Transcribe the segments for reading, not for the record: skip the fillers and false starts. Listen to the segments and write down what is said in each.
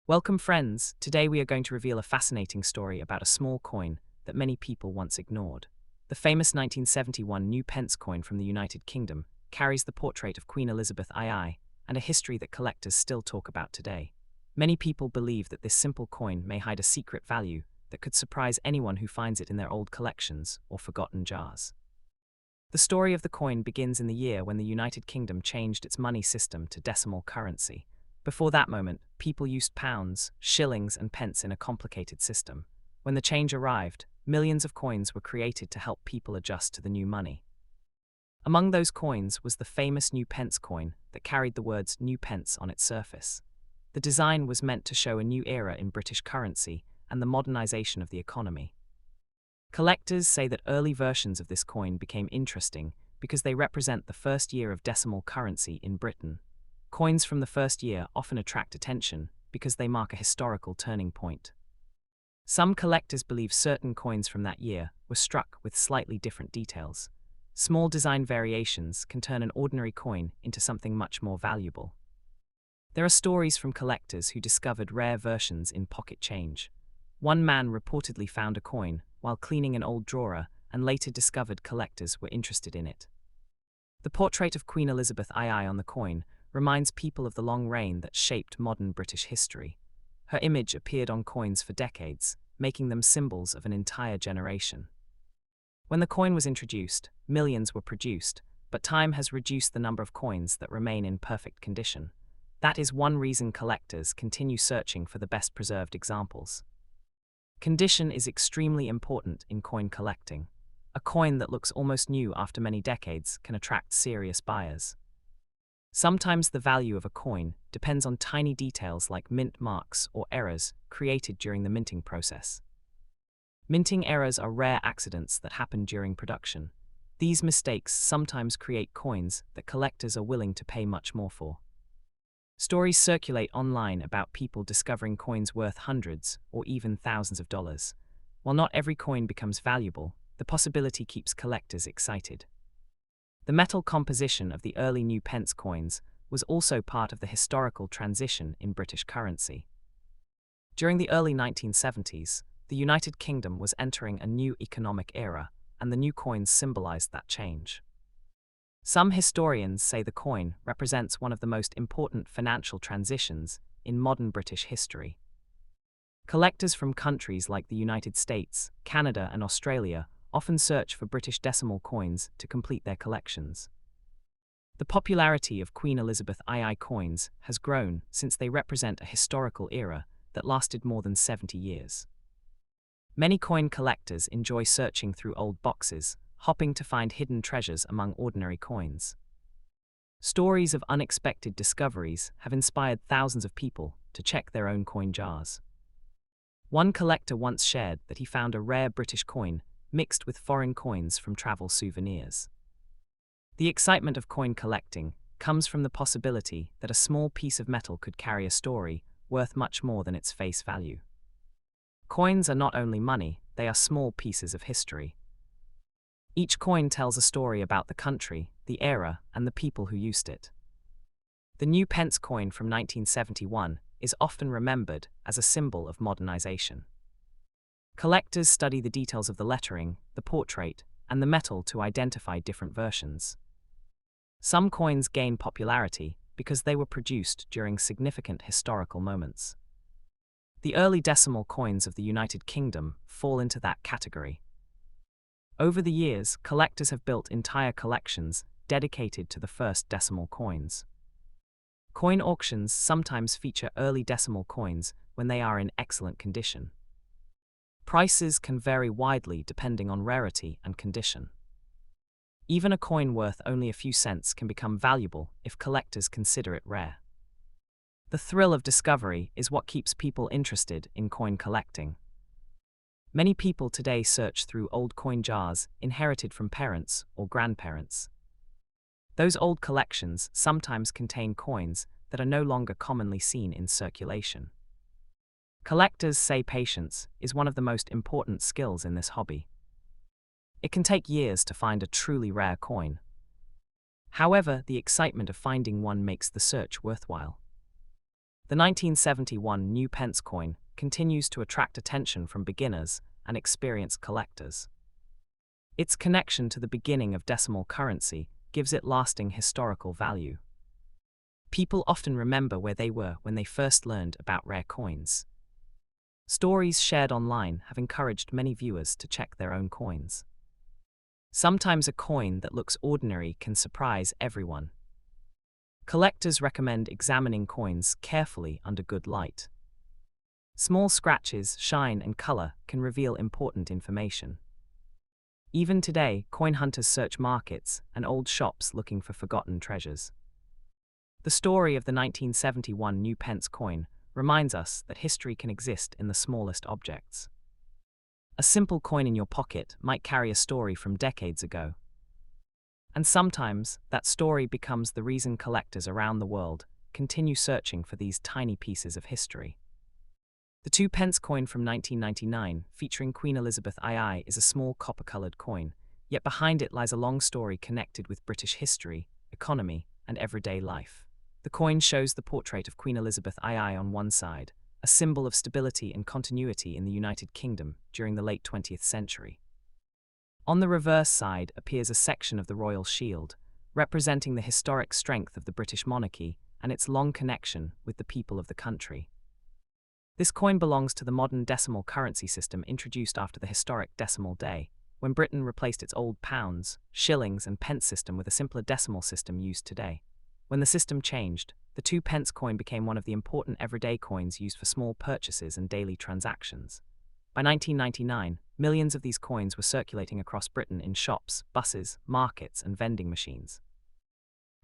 Welcome, friends. Today we are going to reveal a fascinating story about a small coin that many people once ignored. The famous 1971 New Pence coin from the United Kingdom carries the portrait of Queen Elizabeth II and a history that collectors still talk about today. Many people believe that this simple coin may hide a secret value that could surprise anyone who finds it in their old collections or forgotten jars. The story of the coin begins in the year when the United Kingdom changed its money system to decimal currency. Before that moment, people used pounds, shillings, and pence in a complicated system. When the change arrived, millions of coins were created to help people adjust to the new money. Among those coins was the famous New Pence coin that carried the words New Pence on its surface. The design was meant to show a new era in British currency and the modernization of the economy. Collectors say that early versions of this coin became interesting because they represent the first year of decimal currency in Britain. Coins from the first year often attract attention because they mark a historical turning point. Some collectors believe certain coins from that year were struck with slightly different details. Small design variations can turn an ordinary coin into something much more valuable. There are stories from collectors who discovered rare versions in pocket change. One man reportedly found a coin while cleaning an old drawer and later discovered collectors were interested in it. The portrait of Queen Elizabeth II on the coin reminds people of the long reign that shaped modern British history. Her image appeared on coins for decades, making them symbols of an entire generation. When the coin was introduced, millions were produced, but time has reduced the number of coins that remain in perfect condition. That is one reason collectors continue searching for the best preserved examples. Condition is extremely important in coin collecting. A coin that looks almost new after many decades can attract serious buyers. Sometimes the value of a coin depends on tiny details like mint marks or errors created during the minting process. Minting errors are rare accidents that happen during production. These mistakes sometimes create coins that collectors are willing to pay much more for. Stories circulate online about people discovering coins worth hundreds or even thousands of dollars. While not every coin becomes valuable, the possibility keeps collectors excited. The metal composition of the early New Pence coins was also part of the historical transition in British currency. During the early 1970s, the United Kingdom was entering a new economic era, and the new coins symbolized that change. Some historians say the coin represents one of the most important financial transitions in modern British history. Collectors from countries like the United States, Canada, and Australia often search for British decimal coins to complete their collections. The popularity of Queen Elizabeth II coins has grown since they represent a historical era that lasted more than 70 years. Many coin collectors enjoy searching through old boxes, hoping to find hidden treasures among ordinary coins. Stories of unexpected discoveries have inspired thousands of people to check their own coin jars. One collector once shared that he found a rare British coin mixed with foreign coins from travel souvenirs. The excitement of coin collecting comes from the possibility that a small piece of metal could carry a story worth much more than its face value. Coins are not only money, they are small pieces of history. Each coin tells a story about the country, the era, and the people who used it. The New Pence coin from 1971 is often remembered as a symbol of modernization. Collectors study the details of the lettering, the portrait, and the metal to identify different versions. Some coins gain popularity because they were produced during significant historical moments. The early decimal coins of the United Kingdom fall into that category. Over the years, collectors have built entire collections dedicated to the first decimal coins. Coin auctions sometimes feature early decimal coins when they are in excellent condition. Prices can vary widely depending on rarity and condition. Even a coin worth only a few cents can become valuable if collectors consider it rare. The thrill of discovery is what keeps people interested in coin collecting. Many people today search through old coin jars inherited from parents or grandparents. Those old collections sometimes contain coins that are no longer commonly seen in circulation. Collectors say patience is one of the most important skills in this hobby. It can take years to find a truly rare coin. However, the excitement of finding one makes the search worthwhile. The 1971 New Pence coin continues to attract attention from beginners and experienced collectors. Its connection to the beginning of decimal currency gives it lasting historical value. People often remember where they were when they first learned about rare coins. Stories shared online have encouraged many viewers to check their own coins. Sometimes a coin that looks ordinary can surprise everyone. Collectors recommend examining coins carefully under good light. Small scratches, shine, and color can reveal important information. Even today, coin hunters search markets and old shops looking for forgotten treasures. The story of the 1971 New Pence coin reminds us that history can exist in the smallest objects. A simple coin in your pocket might carry a story from decades ago. And sometimes, that story becomes the reason collectors around the world continue searching for these tiny pieces of history. The 2 pence coin from 1999, featuring Queen Elizabeth II, is a small copper-colored coin, yet behind it lies a long story connected with British history, economy, and everyday life. The coin shows the portrait of Queen Elizabeth II on one side, a symbol of stability and continuity in the United Kingdom during the late 20th century. On the reverse side appears a section of the royal shield, representing the historic strength of the British monarchy and its long connection with the people of the country. This coin belongs to the modern decimal currency system introduced after the historic decimal day, when Britain replaced its old pounds, shillings, and pence system with a simpler decimal system used today. When the system changed, the 2 pence coin became one of the important everyday coins used for small purchases and daily transactions. By 1999, millions of these coins were circulating across Britain in shops, buses, markets, and vending machines.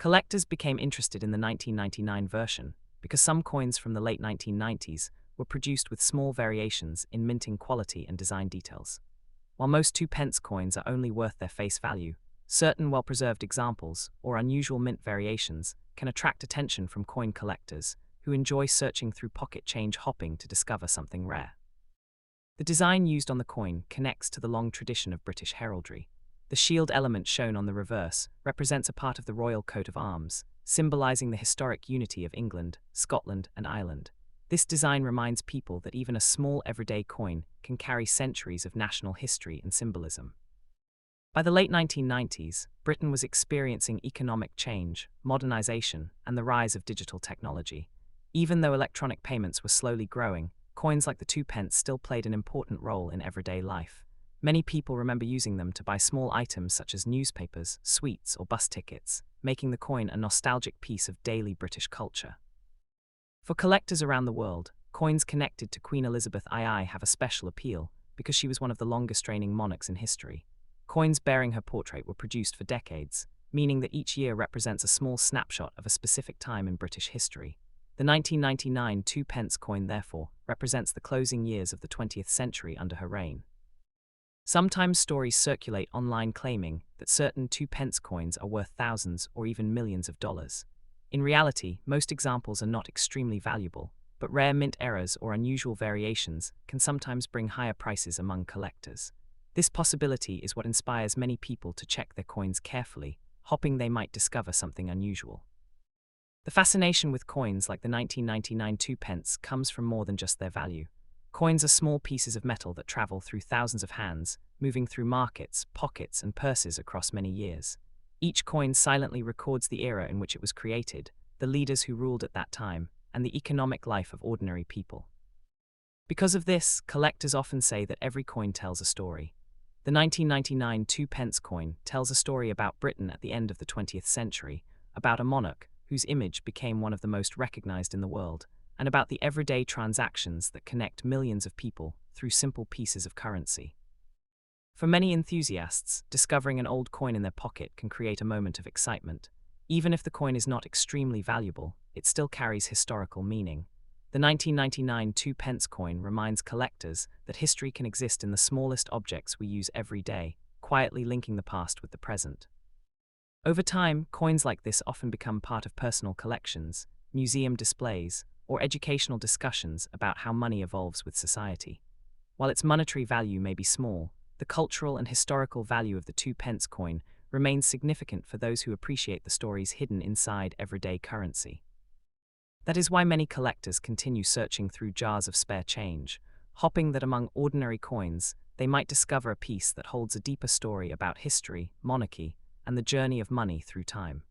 Collectors became interested in the 1999 version because some coins from the late 1990s were produced with small variations in minting quality and design details. While most 2 pence coins are only worth their face value, certain well-preserved examples or unusual mint variations can attract attention from coin collectors who enjoy searching through pocket change hopping to discover something rare. The design used on the coin connects to the long tradition of British heraldry. The shield element shown on the reverse represents a part of the royal coat of arms, symbolizing the historic unity of England, Scotland, and Ireland. This design reminds people that even a small everyday coin can carry centuries of national history and symbolism. By the late 1990s, Britain was experiencing economic change, modernization, and the rise of digital technology. Even though electronic payments were slowly growing, coins like the 2 pence still played an important role in everyday life. Many people remember using them to buy small items such as newspapers, sweets, or bus tickets, making the coin a nostalgic piece of daily British culture. For collectors around the world, coins connected to Queen Elizabeth II have a special appeal because she was one of the longest-reigning monarchs in history. Coins bearing her portrait were produced for decades, meaning that each year represents a small snapshot of a specific time in British history. The 1999 2 pence coin, therefore, represents the closing years of the 20th century under her reign. Sometimes stories circulate online claiming that certain 2 pence coins are worth thousands or even millions of dollars. In reality, most examples are not extremely valuable, but rare mint errors or unusual variations can sometimes bring higher prices among collectors. This possibility is what inspires many people to check their coins carefully, hoping they might discover something unusual. The fascination with coins like the 1999 2 pence comes from more than just their value. Coins are small pieces of metal that travel through thousands of hands, moving through markets, pockets, and purses across many years. Each coin silently records the era in which it was created, the leaders who ruled at that time, and the economic life of ordinary people. Because of this, collectors often say that every coin tells a story. The 1999 2 pence coin tells a story about Britain at the end of the 20th century, about a monarch whose image became one of the most recognized in the world, and about the everyday transactions that connect millions of people through simple pieces of currency. For many enthusiasts, discovering an old coin in their pocket can create a moment of excitement. Even if the coin is not extremely valuable, it still carries historical meaning. The 1999 2 pence coin reminds collectors that history can exist in the smallest objects we use every day, quietly linking the past with the present. Over time, coins like this often become part of personal collections, museum displays, or educational discussions about how money evolves with society. While its monetary value may be small, the cultural and historical value of the 2 pence coin remains significant for those who appreciate the stories hidden inside everyday currency. That is why many collectors continue searching through jars of spare change, hoping that among ordinary coins, they might discover a piece that holds a deeper story about history, monarchy, and the journey of money through time.